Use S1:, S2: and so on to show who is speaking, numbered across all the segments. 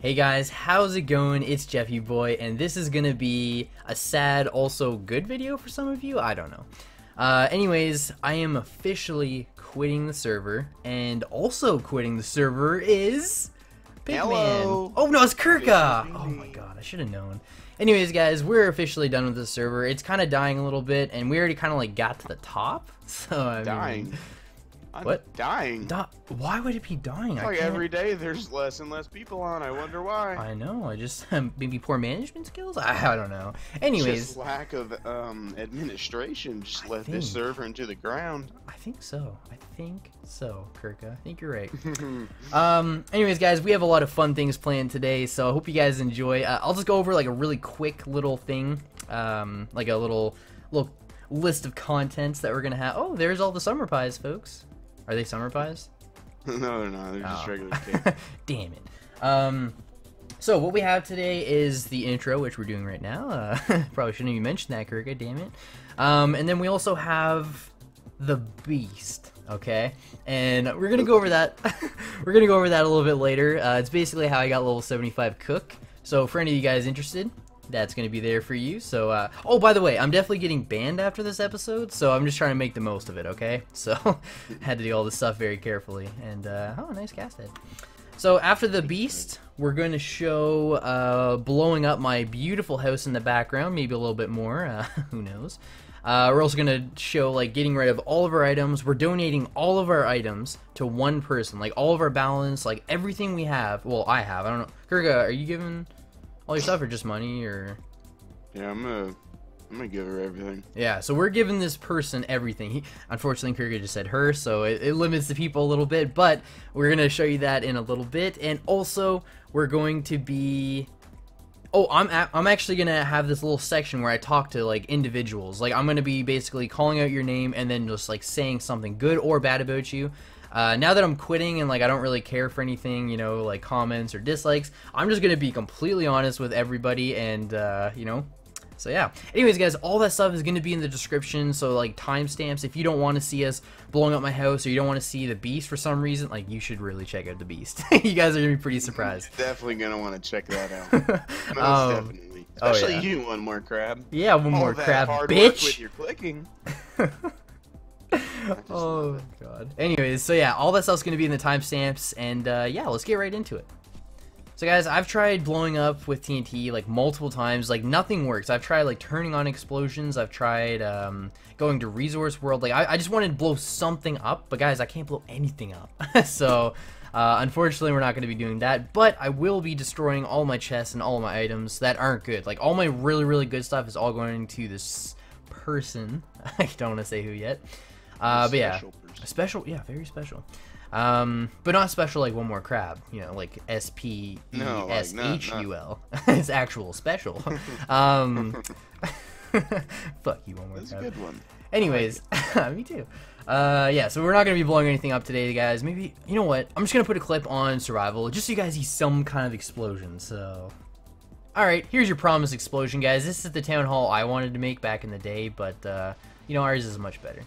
S1: Hey guys, how's it going? It's Jeffy Boy, and this is gonna be a sad, also good video for some of you. I don't know. Anyways, I am officially quitting the server, and also quitting the server is Pigman.
S2: Hello.
S1: Oh no, it's Kirka. Oh my god, I should have known. Anyways, guys, we're officially done with the server. It's kind of dying a little bit, and we already kind of like got to the top. So I mean,
S2: Dying.
S1: What?
S2: Dying.
S1: Why would it be dying?
S2: Like every day there's less and less people on. I wonder why.
S1: I know. I just maybe poor management skills. I don't know. Anyways,
S2: just lack of administration just let this server into the ground.
S1: I think so. Kirka. I think you're right. Anyways, guys, we have a lot of fun things planned today, so I hope you guys enjoy. I'll just go over like a really quick little thing, like a little list of contents that we're gonna have. Oh, there's all the summer pies, folks. Are they summer pies?
S2: No, they're just regular cake.
S1: Damn it. So what we have today is the intro, which we're doing right now. Probably shouldn't even mention that, Kirka, damn it. And then we also have the beast, okay? And we're gonna go over that. We're gonna go over that a little bit later. It's basically how I got level 75 cook. So for any of you guys interested, that's going to be there for you. So, oh, by the way, I'm definitely getting banned after this episode, so I'm just trying to make the most of it, okay? So, had to do all this stuff very carefully. And, oh, nice cast head. So, after the beast, we're going to show blowing up my beautiful house in the background, maybe a little bit more, who knows. We're also going to show, like, getting rid of all of our items. We're donating all of our items to one person, like, all of our balance, like, everything we have. Well, I have. I don't know. Kirka, are you giving all your stuff or just money, or?
S2: Yeah, I'm gonna give her everything.
S1: Yeah, so we're giving this person everything. Unfortunately, Kirka just said her, so it limits the people a little bit, but we're gonna show you that in a little bit. And also, we're going to be... Oh, I'm actually gonna have this little section where I talk to like individuals. Like, I'm gonna be basically calling out your name and then just like saying something good or bad about you. Now that I'm quitting and like I don't really care for anything, you know, like comments or dislikes, I'm just gonna be completely honest with everybody, and you know, so yeah. Anyways, guys, all that stuff is gonna be in the description, so like timestamps. If you don't want to see us blowing up my house, or you don't want to see the beast for some reason, like, you should really check out the beast. You guys are gonna be pretty surprised.
S2: Definitely gonna want to check that out. Most definitely. Especially you, one more crab.
S1: Yeah, one more crab,
S2: hard
S1: bitch.
S2: Work with your clicking.
S1: Oh god. Anyways, so yeah, all that stuff's gonna be in the timestamps, and yeah, let's get right into it. So guys, I've tried blowing up with TNT like multiple times, like nothing works. I've tried like turning on explosions, I've tried going to Resource World, like I just wanted to blow something up, but guys, I can't blow anything up. So unfortunately, we're not going to be doing that, but I will be destroying all my chests and all my items that aren't good. Like, all my really good stuff is all going to this person. I don't want to say who yet. But yeah, special, yeah, very special. But not special like one more crab, you know, like SPESHUL. It's actual special. Fuck you, one more
S2: That's
S1: crab.
S2: a good one.
S1: Anyways, me too. Yeah, so we're not gonna be blowing anything up today, guys. Maybe, you know what? I'm just gonna put a clip on survival, just so you guys see some kind of explosion. So, all right, here's your promised explosion, guys. This is the town hall I wanted to make back in the day, but you know, ours is much better.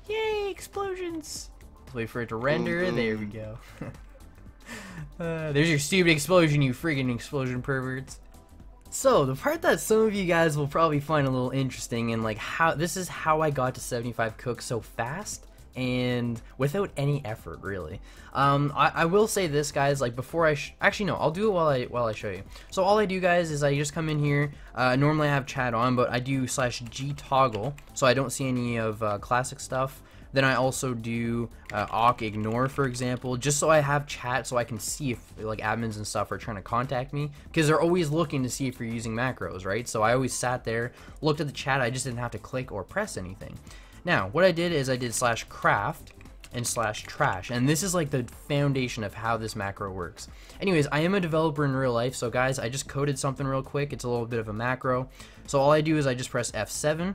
S1: Yay, explosions! Let's wait for it to render. There we go. There's your stupid explosion, you freaking explosion perverts. So, the part that some of you guys will probably find a little interesting, and like this is how I got to 75 cook so fast and without any effort, really. I will say this, guys, like before actually no, I'll do it while I show you. So all I do, guys, is I just come in here. Normally I have chat on, but I do /G toggle, so I don't see any of classic stuff. Then I also do awk ignore, for example, just so I have chat, so I can see if like admins and stuff are trying to contact me, because they're always looking to see if you're using macros, right? So I always sat there, looked at the chat, I just didn't have to click or press anything. Now, what I did is I did /craft and /trash, and this is like the foundation of how this macro works. Anyways, I am a developer in real life, so guys, I just coded something real quick. It's a little bit of a macro. So all I do is I just press F7,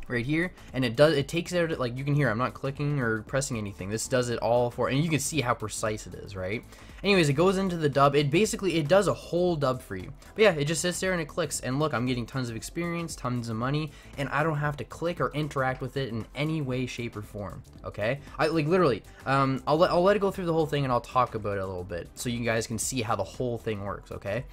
S1: right here, and it takes it, like you can hear I'm not clicking or pressing anything. This does it all for, and you can see how precise it is, right? Anyways, it goes into the dub. It does a whole dub for you. But yeah, it just sits there and it clicks, and look, I'm getting tons of experience, tons of money, and I don't have to click or interact with it in any way, shape, or form. Okay, I like literally I'll let it go through the whole thing, and I'll talk about it a little bit so you guys can see how the whole thing works. Okay,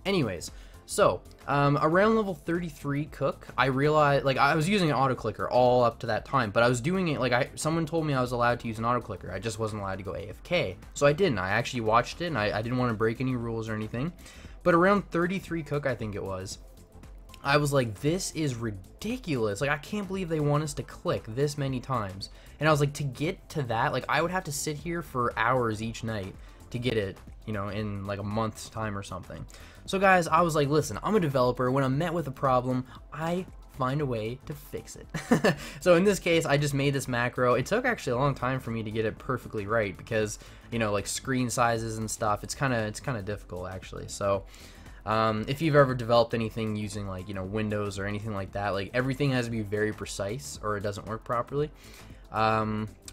S1: anyways, so around level 33 cook, I realized, like, I was using an auto clicker all up to that time, but I was doing it like someone told me I was allowed to use an auto clicker. I just wasn't allowed to go AFK, so I didn't. I actually watched it, and I didn't want to break any rules or anything. But around 33 cook, I think it was, I was like, this is ridiculous. Like, I can't believe they want us to click this many times. And I was like, to get to that, like, I would have to sit here for hours each night to get it, you know, in like a month's time or something. So guys, I was like, listen, I'm a developer. When I'm met with a problem, I find a way to fix it. So in this case, I just made this macro. It took actually a long time for me to get it perfectly right because, you know, like screen sizes and stuff, it's kind of difficult actually. So if you've ever developed anything using, like, you know, Windows or anything like that, like, everything has to be very precise or it doesn't work properly.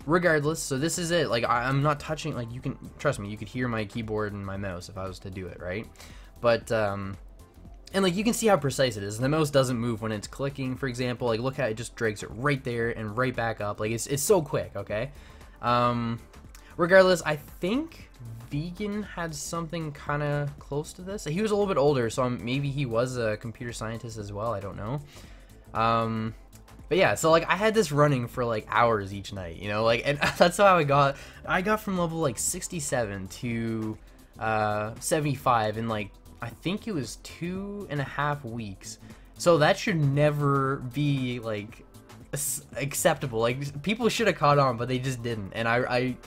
S1: Regardless, so this is it. Like, I'm not touching, like, you can trust me, you could hear my keyboard and my mouse if I was to do it, right? But and like, you can see how precise it is. The mouse doesn't move when it's clicking, for example. Like, look how it just drags it right there and right back up. Like, it's so quick. Okay, regardless, I think Vegan had something kind of close to this. He was a little bit older, so maybe he was a computer scientist as well, I don't know. But yeah, so like, I had this running for like hours each night, you know, like, and that's how I got from level like 67 to 75 in, like, I think it was 2.5 weeks. So that should never be, like, acceptable. Like, people should have caught on, but they just didn't. And I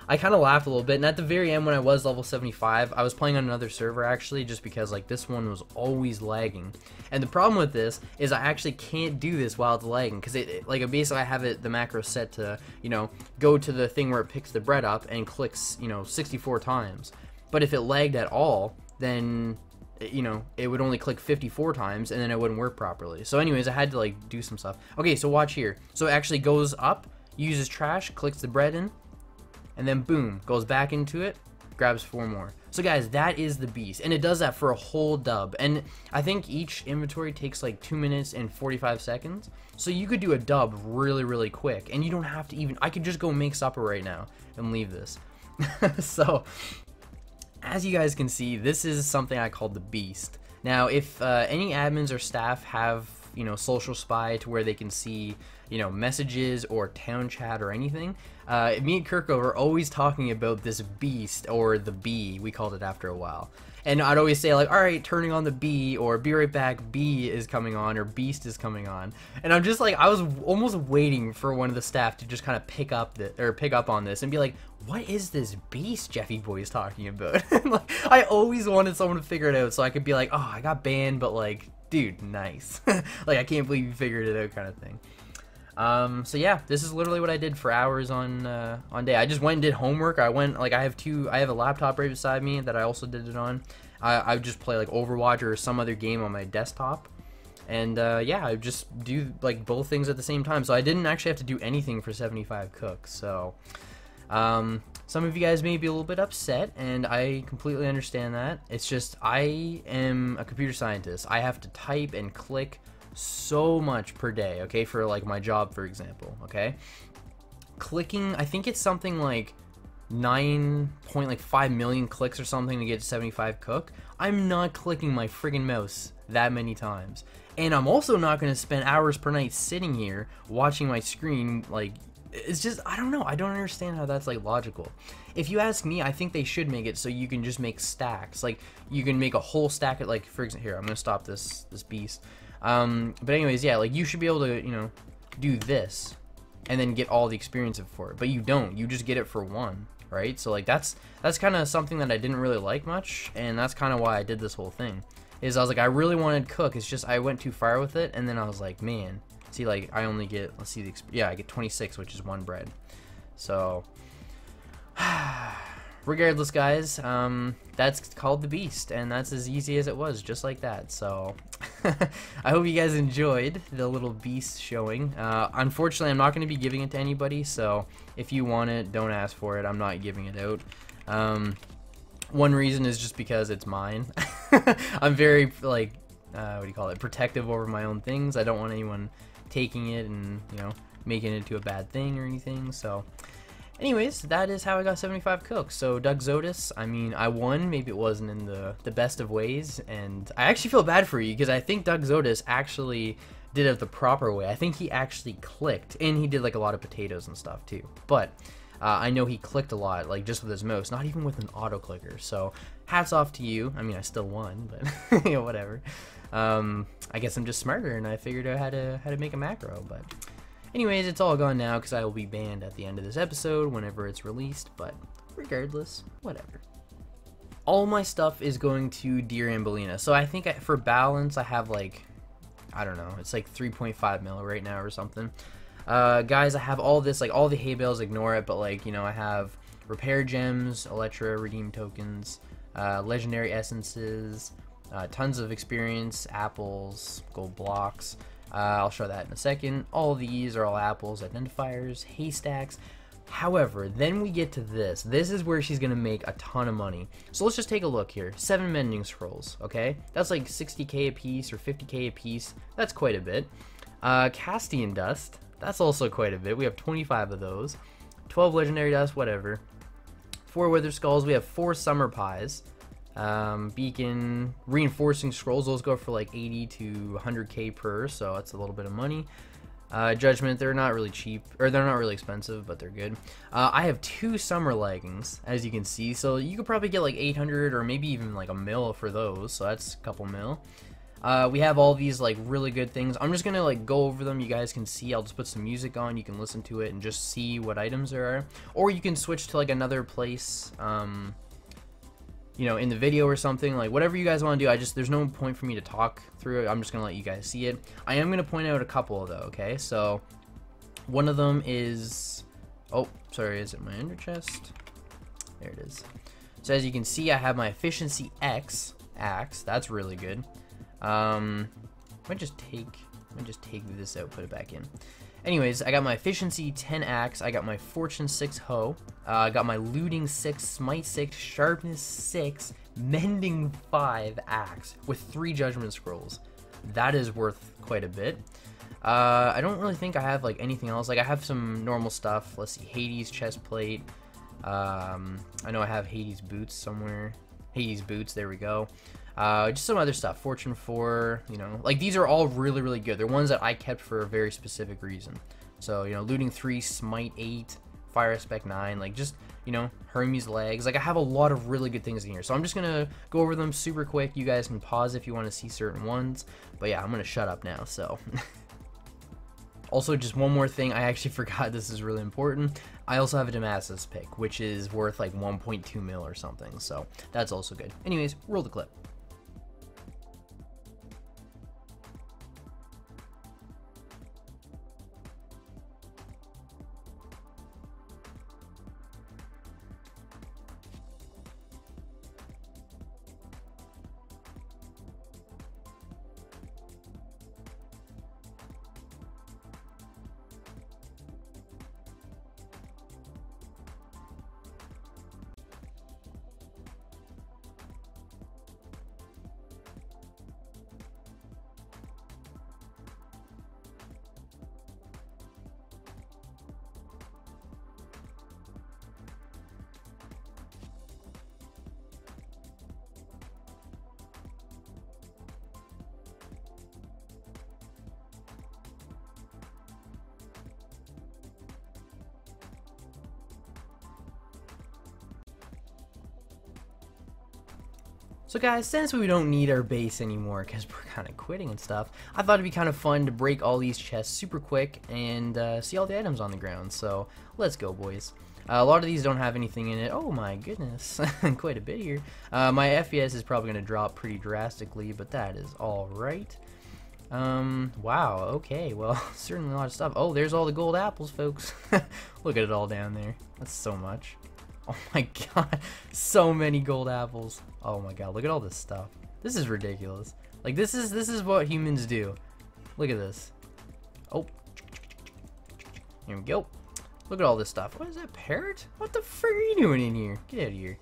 S1: kind of laughed a little bit. And at the very end, when I was level 75, I was playing on another server actually, just because, like, this one was always lagging. And the problem with this is I actually can't do this while it's lagging, because like, basically I have the macro set to, you know, go to the thing where it picks the bread up and clicks, you know, 64 times. But if it lagged at all, then, you know, it would only click 54 times, and then it wouldn't work properly. So anyways, I had to, like, do some stuff. Okay, so watch here. So it actually goes up, uses trash, clicks the bread in, and then boom, goes back into it, grabs 4 more. So guys, that is the beast, and it does that for a whole dub. And I think each inventory takes like 2 minutes and 45 seconds. So you could do a dub really, really quick, and you don't have to even, I could just go make supper right now and leave this. So as you guys can see, this is something I call the beast. Now, if any admins or staff have, you know, social spy to where they can see, you know, messages or town chat or anything, me and Kirko are always talking about this beast, or the bee, we called it after a while. And I'd always say, like, alright, turning on the bee, or be right back, bee is coming on, or beast is coming on. And I'm just like, I was almost waiting for one of the staff to just kind of pick up on this and be like, what is this beast Jeffy boy is talking about? Like, I always wanted someone to figure it out so I could be like, oh, I got banned, but like, dude, nice. Like, I can't believe you figured it out, kind of thing. So yeah, this is literally what I did for hours on day. I just went and did homework. I went, like, I have a laptop right beside me that I also did it on. I would just play like Overwatch or some other game on my desktop. And yeah, I would just do like both things at the same time. So I didn't actually have to do anything for 75 cooks. So some of you guys may be a little bit upset, and I completely understand that. It's just, I am a computer scientist. I have to type and click so much per day, okay, for like my job, for example. Okay, clicking, I think it's something like 9.5 million clicks or something to get to 75 cook. I'm not clicking my friggin' mouse that many times, and I'm also not going to spend hours per night sitting here watching my screen. Like, it's just, I don't know, I don't understand how that's like logical. If you ask me, I think they should make it so you can just make stacks. Like, you can make a whole stack of, like, for example, here, I'm gonna stop this beast. But anyways, yeah, like, you should be able to, you know, do this and then get all the experience for it, but you don't. You just get it for one, right? So like, that's kind of something that I didn't really like much, and that's kind of why I did this whole thing. Is I was like, I really wanted cook. It's just I went too far with it, and then I was like, man, see, like, I only get, let's see, yeah, I get 26, which is 1 bread. So regardless, guys, that's called the beast, and that's as easy as it was, just like that. So I hope you guys enjoyed the little beast showing. Unfortunately, I'm not going to be giving it to anybody, so if you want it, don't ask for it. I'm not giving it out. One reason is just because it's mine. I'm very, like, what do you call it, protective over my own things. I don't want anyone taking it and, you know, making it into a bad thing or anything, so... Anyways, that is how I got 75 cooks. So DuckXodus, I mean, I won. Maybe it wasn't in the best of ways, and I actually feel bad for you because I think DuckXodus actually did it the proper way. I think he actually clicked, and he did like a lot of potatoes and stuff too. But I know he clicked a lot, like just with his mouse, not even with an auto clicker. So hats off to you. I mean, I still won, but you know, whatever. I guess I'm just smarter, and I figured out how to make a macro, but. Anyways, it's all gone now because I will be banned at the end of this episode whenever it's released, but regardless, whatever. All my stuff is going to DearAmbelina, so I think for balance I have like, I don't know, it's like 3.5 mil right now or something. Guys, I have all this, like all the hay bales, ignore it, but like, you know, I have repair gems, Elytra, redeem tokens, legendary essences, tons of experience, apples, gold blocks. I'll show that in a second. All these are all apples, identifiers, haystacks. However, then we get to this. This is where she's going to make a ton of money. So let's just take a look here. 7 mending scrolls, okay? That's like 60k a piece or 50k a piece. That's quite a bit. Castian dust. That's also quite a bit. We have 25 of those. 12 legendary dust, whatever. 4 wither skulls. We have 4 summer pies. Beacon, reinforcing scrolls, those go for like 80 to 100k per, so that's a little bit of money. Judgment, they're not really cheap, or they're not really expensive, but they're good. I have 2 summer leggings, as you can see, so you could probably get like 800 or maybe even like a mil for those, so that's a couple mil. We have all these like really good things. I'm just gonna like go over them. You guys can see. I'll just put some music on. You can listen to it and just see what items there are, or you can switch to like another place. You know, in the video or something, like whatever you guys want to do. There's no point for me to talk through it. I'm just gonna let you guys see it. I am gonna point out a couple though, okay? So one of them is, oh, sorry, is it my ender chest? There it is. So as you can see, I have my efficiency X axe. That's really good. I might just take this out, put it back in. Anyways, I got my efficiency 10 axe, I got my fortune 6 hoe, I got my looting 6, smite 6, sharpness 6, mending 5 axe with 3 judgment scrolls. That is worth quite a bit. I don't really think I have like anything else. Like I have some normal stuff. Let's see, Hades chest plate. I know I have Hades boots somewhere. Hades boots, there we go. Just some other stuff, Fortune 4, you know, like these are all really, really good. They're ones that I kept for a very specific reason. So, you know, Looting 3, Smite 8, Fire Spec 9, like just, you know, Hermes legs. Like I have a lot of really good things in here. So I'm just going to go over them super quick. You guys can pause if you want to see certain ones. But yeah, I'm going to shut up now, so... Also, just one more thing, I actually forgot this is really important. I also have a Damascus pick, which is worth like 1.2 mil or something, so that's also good. Anyways, roll the clip. So guys, since we don't need our base anymore because we're kind of quitting and stuff, I thought it'd be kind of fun to break all these chests super quick and see all the items on the ground. So let's go, boys. A lot of these don't have anything in it. Oh my goodness, quite a bit here. My FPS is probably going to drop pretty drastically, but that is all right. Wow, okay, well, certainly a lot of stuff. Oh, there's all the gold apples, folks. Look at it all down there. That's so much. Oh my god, so many gold apples. Oh my god, look at all this stuff. This is ridiculous. Like this is what humans do. Look at this. Oh, here we go. Look at all this stuff. What is that, parrot? What the frick are you doing in here? Get out of here.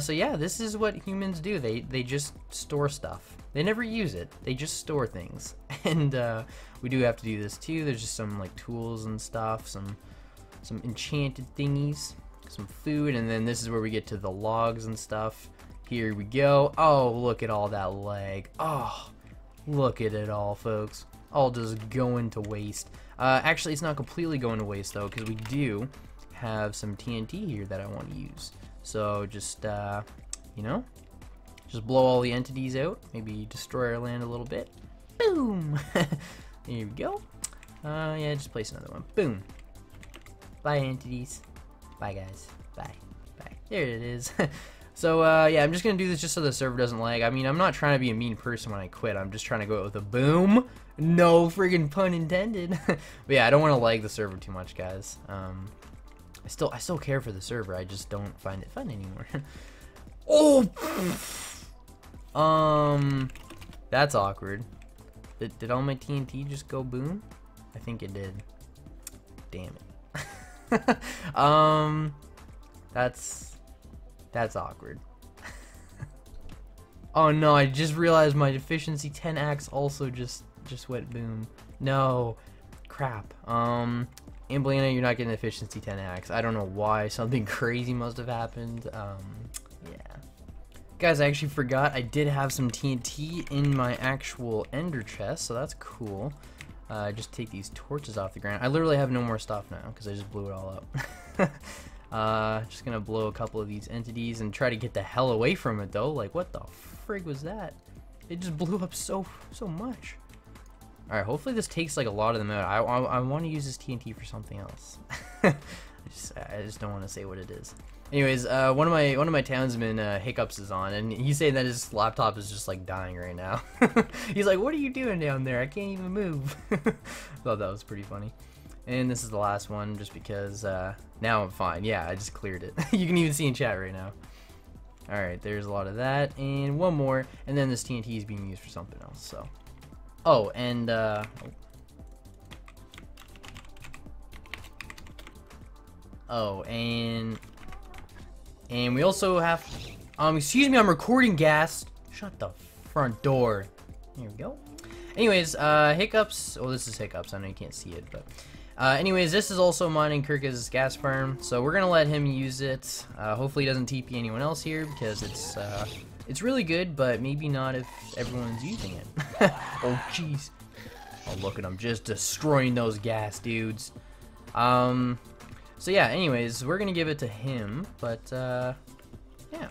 S1: So yeah, this is what humans do. They just store stuff. They never use it. They just store things. And we do have to do this too. There's just some like tools and stuff, some enchanted thingies, some food, and then this is where we get to the logs and stuff. Here we go. Oh, look at all that leg. Oh, look at it all, folks. All just going to waste. Actually, it's not completely going to waste though, because we do have some TNT here that I want to use. So just, you know, just blow all the entities out. Maybe destroy our land a little bit. Boom! There we go. Yeah, just place another one. Boom. Bye, entities. Bye, guys. Bye. Bye. There it is. So, yeah, I'm just going to do this just so the server doesn't lag. I mean, I'm not trying to be a mean person when I quit. I'm just trying to go out with a boom. No friggin' pun intended. But yeah, I don't want to lag the server too much, guys. I still care for the server. I just don't find it fun anymore. Oh! That's awkward. Did all my TNT just go boom? I think it did. Damn it. That's awkward. Oh no, I just realized my efficiency 10 axe also just went boom. No. Crap. Ambelina, you're not getting efficiency 10 axe. I don't know why. Something crazy must have happened. Yeah. Guys, I actually forgot I did have some TNT in my actual ender chest, so that's cool. Just take these torches off the ground. I literally have no more stuff now because I just blew it all up. Just gonna blow a couple of these entities and try to get the hell away from it though. Like, what the frig was that? It just blew up so much. All right, hopefully this takes like a lot of them out. I want to use this TNT for something else. I just don't want to say what it is. Anyways, one of my townsmen, Hiccups, is on, and he's saying that his laptop is just like dying right now. He's like, "What are you doing down there? I can't even move." Thought that was pretty funny. And this is the last one, just because now I'm fine. Yeah, I just cleared it. You can even see in chat right now. All right, there's a lot of that, and one more, and then this TNT is being used for something else. So, oh, and oh, and we also have, excuse me, I'm recording, gas. Shut the front door. Here we go. Anyways, Hiccups, oh, this is Hiccups, I know you can't see it, but, anyways, this is also mining Kirka's gas farm, so we're gonna let him use it. Hopefully he doesn't TP anyone else here, because it's really good, but maybe not if everyone's using it. Oh, jeez. Oh, look at him, just destroying those gas dudes. So yeah, anyways, we're gonna give it to him, but yeah.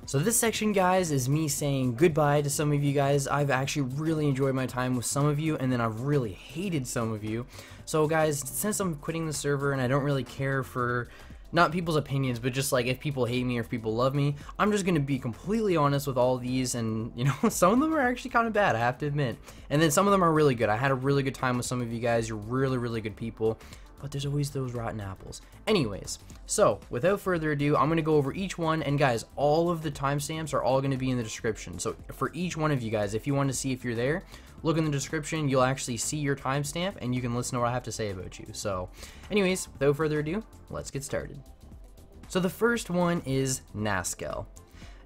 S1: So this section, guys, is me saying goodbye to some of you guys. I've actually really enjoyed my time with some of you, and then I've really hated some of you. So guys, since I'm quitting the server and I don't really care for not people's opinions, but just like if people hate me or if people love me, I'm just gonna be completely honest with all these, and you know, some of them are actually kind of bad, I have to admit, and then some of them are really good. I had a really good time with some of you guys. You're really good people, but there's always those rotten apples. Anyways, so without further ado, I'm gonna go over each one, and guys, all of the timestamps are all gonna be in the description. So for each one of you guys, if you want to see if you're there, look in the description. You'll actually see your timestamp, and you can listen to what I have to say about you. So anyways, without further ado, let's get started. So the first one is Naskel.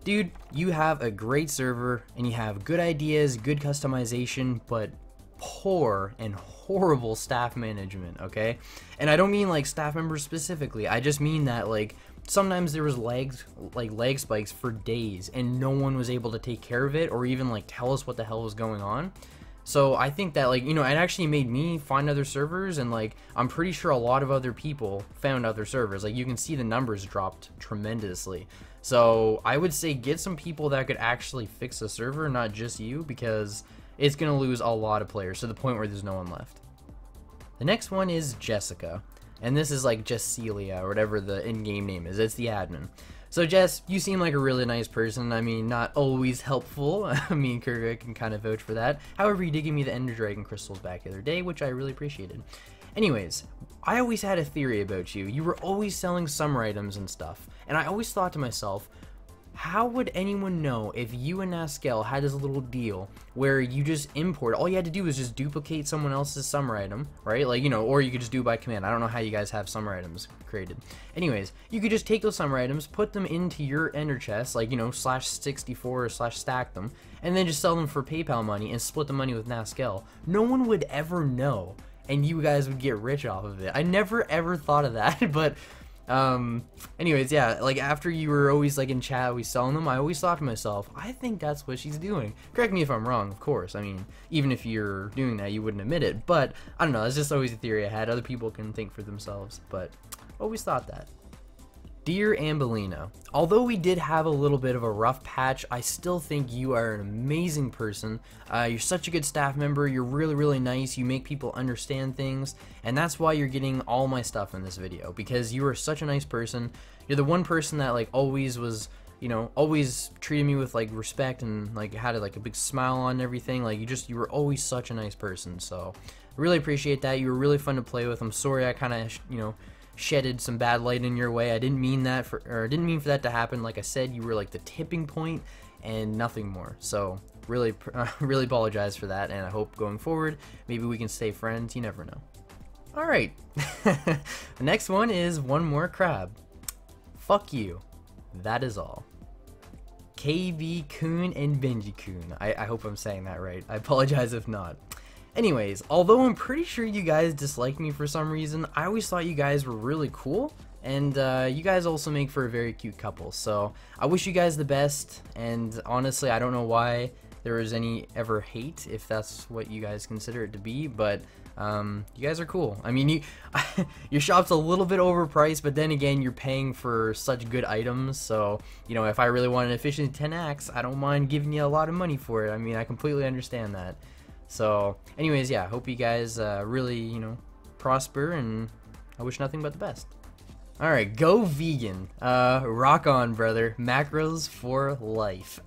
S1: Dude, you have a great server, and you have good ideas, good customization, but poor and horrible staff management, okay? And I don't mean like staff members specifically. I just mean that like sometimes there was lag spikes for days, and no one was able to take care of it or even like tell us what the hell was going on. So I think that, like, you know, it actually made me find other servers, and like I'm pretty sure a lot of other people found other servers. Like, you can see the numbers dropped tremendously. So I would say get some people that could actually fix the server, not just you, because it's gonna lose a lot of players to the point where there's no one left. The next one is Jessica, and this is like Jessilia or whatever the in-game name is. It's the admin. So Jess, you seem like a really nice person. I mean, not always helpful. I mean, Kurga can kind of vouch for that. However, you did give me the Ender Dragon crystals back the other day, which I really appreciated. Anyways, I always had a theory about you. You were always selling summer items and stuff, and I always thought to myself, how would anyone know if you and Naskel had this little deal where you just import, all you had to do was just duplicate someone else's summer item, right? Like, you know, or you could just do it by command. I don't know how you guys have summer items created. Anyways, you could just take those summer items, put them into your ender chest, like, you know, /64 or /stack them, and then just sell them for PayPal money and split the money with Naskel. No one would ever know, and you guys would get rich off of it. I never ever thought of that, but anyways, yeah, like after you were always like in chat always selling them, I always thought to myself, I think that's what she's doing. Correct me if I'm wrong, of course. I mean, even if you're doing that, you wouldn't admit it, but I don't know, that's just always a theory I had. Other people can think for themselves, but always thought that. DearAmbelina, although we did have a little bit of a rough patch, I still think you are an amazing person. You're such a good staff member, you're really nice, you make people understand things, and that's why you're getting all my stuff in this video, because you are such a nice person. You're the one person that like always was, you know, always treated me with like respect and like had like a big smile on and everything. Like you were always such a nice person, so I really appreciate that. You were really fun to play with. I'm sorry I kind of, you know, shedded some bad light in your way. I didn't mean that for that to happen. Like I said, you were like the tipping point and nothing more. So really apologize for that, and I hope going forward maybe we can stay friends. You never know. All right. The next one is one more crab. Fuck you. That is all. KaybieKuhn and BenjiKuhn. I hope I'm saying that right. I apologize if not. Anyways, although I'm pretty sure you guys dislike me for some reason, I always thought you guys were really cool, and you guys also make for a very cute couple, so I wish you guys the best, and honestly, I don't know why there was any ever hate, if that's what you guys consider it to be, but you guys are cool. I mean, your shop's a little bit overpriced, but then again, you're paying for such good items, so, you know, if I really want an efficient 10x, I don't mind giving you a lot of money for it. I mean, I completely understand that. So, anyways, yeah, hope you guys really, you know, prosper, and I wish nothing but the best. Alright, go vegan. Rock on, brother. Macros for life.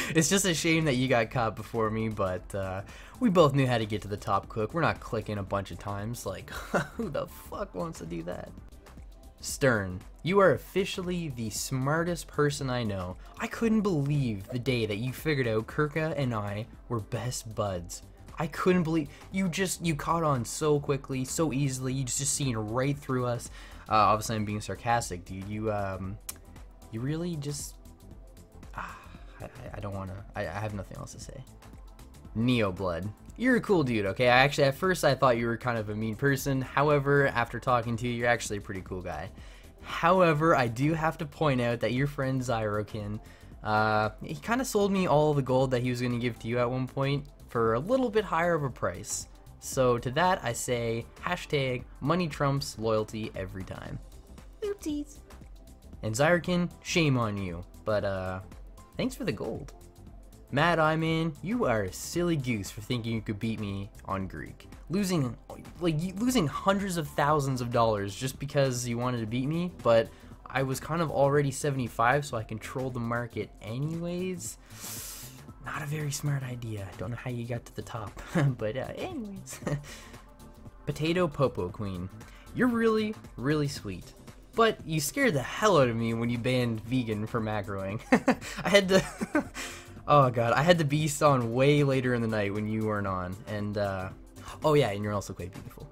S1: It's just a shame that you got caught before me, but we both knew how to get to the top quick. We're not clicking a bunch of times. Like, who the fuck wants to do that? Sturne, you are officially the smartest person I know. I couldn't believe the day that you figured out Kirka and I were best buds. I couldn't believe you caught on so quickly, so easily. You just seen right through us. Obviously, I'm being sarcastic, dude. You really just. I don't wanna. I have nothing else to say. NiyoBlood, you're a cool dude, okay? Actually, at first I thought you were kind of a mean person. However, after talking to you, you're actually a pretty cool guy. However, I do have to point out that your friend Zyrokon, he kind of sold me all the gold that he was going to give to you at one point for a little bit higher of a price. So to that, I say hashtag money trumps loyalty every time. Oopsies. And Zyrokon, shame on you, but thanks for the gold. Madeyemann, you are a silly goose for thinking you could beat me on Greek. Losing hundreds of thousands of dollars just because you wanted to beat me, but I was kind of already 75, so I controlled the market anyways. Not a very smart idea. Don't know how you got to the top, but anyways. PotatoQueenPopo queen, you're really sweet. But you scared the hell out of me when you banned vegan for macroing. I had to... Oh god, I had the beast on way later in the night when you weren't on, and oh yeah, and you're also quite beautiful.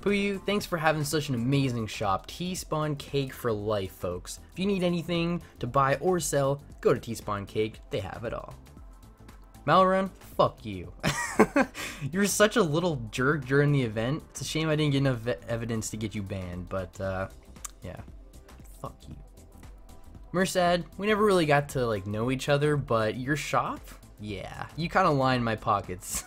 S1: Puyu, thanks for having such an amazing shop. T-Spawn Cake for life, folks. If you need anything to buy or sell, go to T-Spawn Cake, they have it all. Malrun, fuck you. You're such a little jerk during the event. It's a shame I didn't get enough evidence to get you banned, but yeah, fuck you. Mercad, we never really got to like know each other, but your shop? Yeah, you kind of lined my pockets.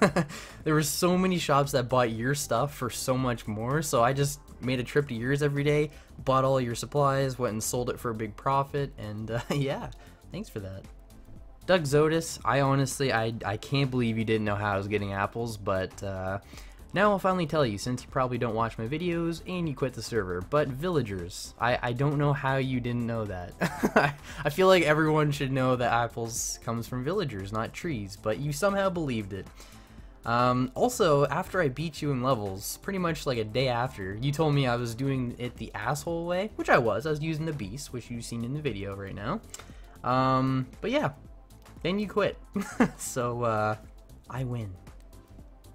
S1: There were so many shops that bought your stuff for so much more, so I just made a trip to yours every day, bought all your supplies, went and sold it for a big profit, and yeah, thanks for that. DuckXodus, I honestly, I can't believe you didn't know how I was getting apples, but now I'll finally tell you, since you probably don't watch my videos and you quit the server. But villagers, I don't know how you didn't know that. I feel like everyone should know that apples comes from villagers, not trees, but you somehow believed it. Also, after I beat you in levels, pretty much like a day after, you told me I was doing it the asshole way, which I was using the beast, which you've seen in the video right now. But yeah, then you quit. So, I win.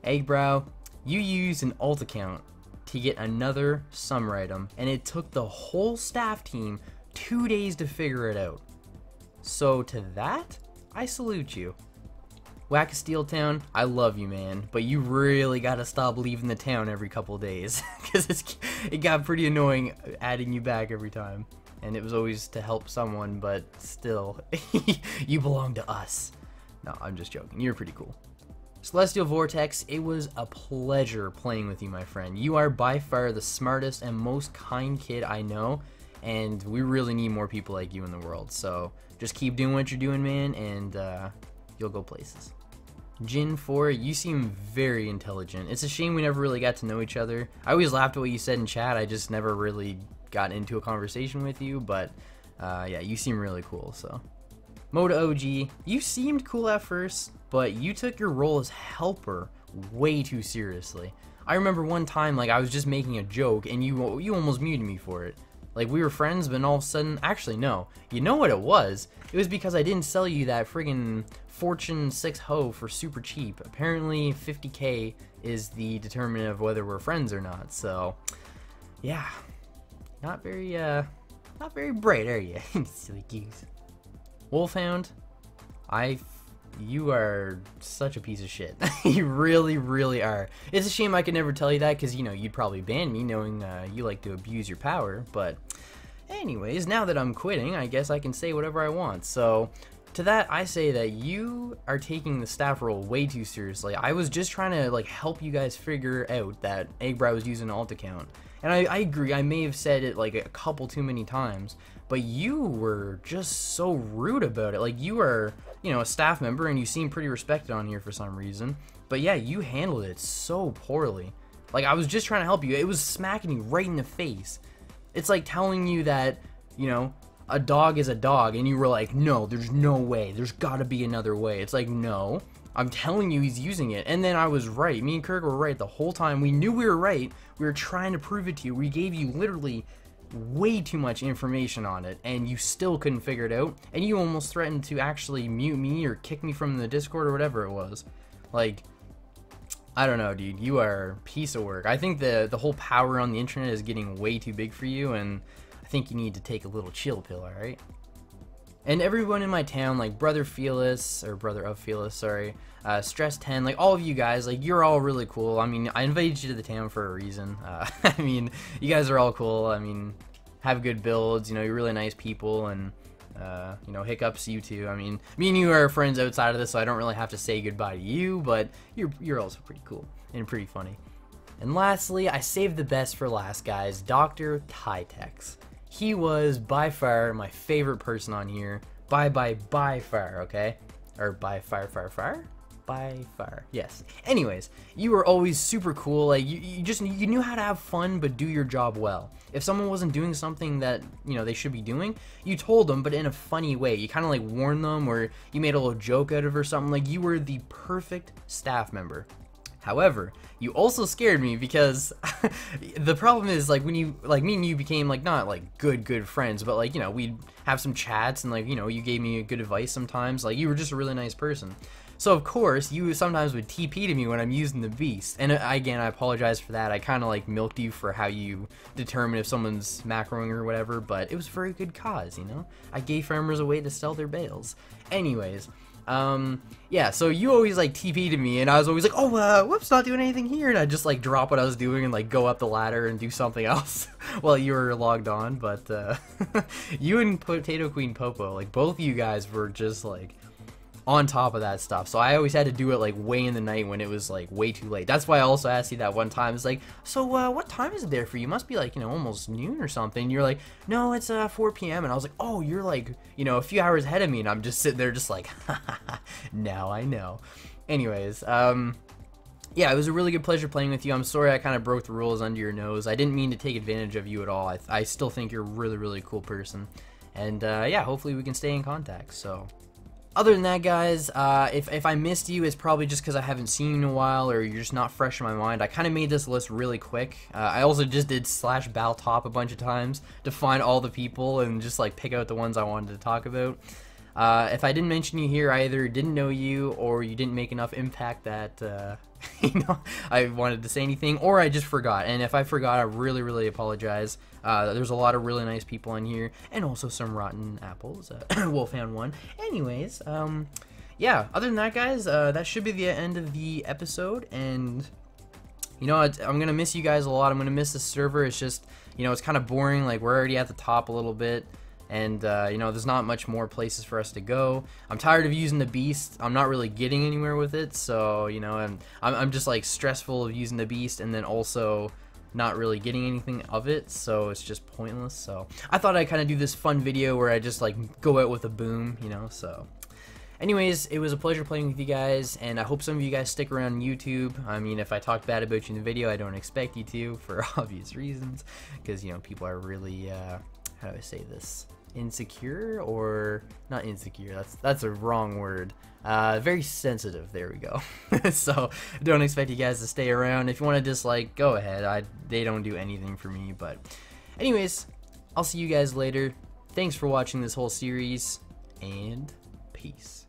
S1: Eggbrow, you used an alt account to get another summer item, and it took the whole staff team 2 days to figure it out. So to that, I salute you. Wackosteeltown, I love you, man, but you really gotta stop leaving the town every couple days, because it got pretty annoying adding you back every time. And it was always to help someone, but still, you belong to us. No, I'm just joking. You're pretty cool. CelestialVortex, it was a pleasure playing with you, my friend. You are by far the smartest and most kind kid I know, and we really need more people like you in the world. So just keep doing what you're doing, man, and you'll go places. Jin4, you seem very intelligent. It's a shame we never really got to know each other. I always laughed at what you said in chat. I just never really got into a conversation with you, but yeah, you seem really cool. So MoeDaOG, you seemed cool at first, but you took your role as helper way too seriously. I remember one time, like, I was just making a joke and you almost muted me for it. Like, we were friends, but then all of a sudden, actually no, you know what it was? It was because I didn't sell you that friggin' Fortune 6 hoe for super cheap. Apparently 50k is the determinant of whether we're friends or not. So yeah, not very bright, are you? Silly goose. Wolfhound, you are such a piece of shit. You really are. It's a shame I could never tell you that, because, you know, you'd probably ban me knowing you like to abuse your power. But anyways, now that I'm quitting, I guess I can say whatever I want. So to that, I say that you are taking the staff role way too seriously. I was just trying to, like, help you guys figure out that Eggbrow was using an alt account. And I agree, I may have said it like a couple too many times, but you were just so rude about it. Like, you are, you know, a staff member and you seem pretty respected on here for some reason. But yeah, you handled it so poorly. Like, I was just trying to help you. It was smacking you right in the face. It's like telling you that, you know, a dog is a dog, and you were like, no, there's no way. There's gotta be another way. It's like, no, I'm telling you he's using it. And then I was right. Me and Kirk were right the whole time. We knew we were right. We were trying to prove it to you. We gave you literally way too much information on it, and you still couldn't figure it out. And you almost threatened to actually mute me or kick me from the Discord or whatever it was. Like, I don't know, dude. You are a piece of work. I think the whole power on the internet is getting way too big for you, and I think you need to take a little chill pill, alright? And everyone in my town, like Brother of Fearless, sorry, Stress 10, like all of you guys, like, you're all really cool. I mean, I invited you to the town for a reason. I mean, you guys are all cool. I mean, have good builds, you know, you're really nice people, and you know, Hiccups, you too. I mean, me and you are friends outside of this, so I don't really have to say goodbye to you, but you're also pretty cool and pretty funny. And lastly, I saved the best for last, guys, DrTyttex. He was by far my favorite person on here. By far, okay? Or by far? By far, yes. Anyways, you were always super cool. Like, you knew how to have fun, but do your job well. If someone wasn't doing something that, you know, they should be doing, you told them, but in a funny way. You kind of like warned them, or you made a little joke out of it or something. Like, you were the perfect staff member. However, you also scared me, because the problem is, like, when you, like, me and you became, like, not, like, good friends, but, like, you know, we'd have some chats, and, like, you know, you gave me good advice sometimes. Like, you were just a really nice person. So, of course, you sometimes would TP to me when I'm using the beast. And, again, I apologize for that. I kind of, like, milked you for how you determine if someone's macroing or whatever, but it was for a good cause, you know? I gave farmers a way to sell their bales. Anyways, yeah, so you always, like, TP to me, and I was always like, oh, whoops, not doing anything here, and I'd just, like, drop what I was doing and, like, go up the ladder and do something else while you were logged on. But, you and PotatoQueenPopo, like, both of you guys were just, like, on top of that stuff. So I always had to do it, like, way in the night when it was, like, way too late. That's why I also asked you that one time. It's like, so, what time is it there for you? Must be, like, you know, almost noon or something. And you're like, no, it's 4 p.m. And I was like, oh, you're, like, you know, a few hours ahead of me. And I'm just sitting there just like, now I know. Anyways, yeah, it was a really good pleasure playing with you. I'm sorry I kind of broke the rules under your nose. I didn't mean to take advantage of you at all. I still think you're a really cool person. And, yeah, hopefully we can stay in contact, so. Other than that, guys, if I missed you, it's probably just because I haven't seen you in a while, or you're just not fresh in my mind. I kind of made this list really quick. I also just did /baltop a bunch of times to find all the people and just, like, pick out the ones I wanted to talk about. If I didn't mention you here, I either didn't know you or you didn't make enough impact that you know, I wanted to say anything, or I just forgot. And if I forgot, I really, really apologize. There's a lot of really nice people in here, and also some rotten apples. Wolfhound one. Anyways, yeah. Other than that, guys, that should be the end of the episode. And you know, I'm gonna miss you guys a lot. I'm gonna miss the server. It's just, you know, it's kind of boring. Like, we're already at the top a little bit. And, you know, there's not much more places for us to go. I'm tired of using the beast. I'm not really getting anywhere with it. So, you know, I'm just, like, stressful of using the beast and then also not really getting anything of it. So it's just pointless. So I thought I'd kind of do this fun video where I just, like, go out with a boom, you know, so. Anyways, it was a pleasure playing with you guys, and I hope some of you guys stick around on YouTube. I mean, if I talk bad about you in the video, I don't expect you to, for obvious reasons. Because, you know, people are really, how do I say this? Insecure, or not insecure, that's a wrong word, very sensitive, there we go. So don't expect you guys to stay around. If you want to just, like, go ahead. They don't do anything for me. But anyways, I'll see you guys later. Thanks for watching this whole series, and peace.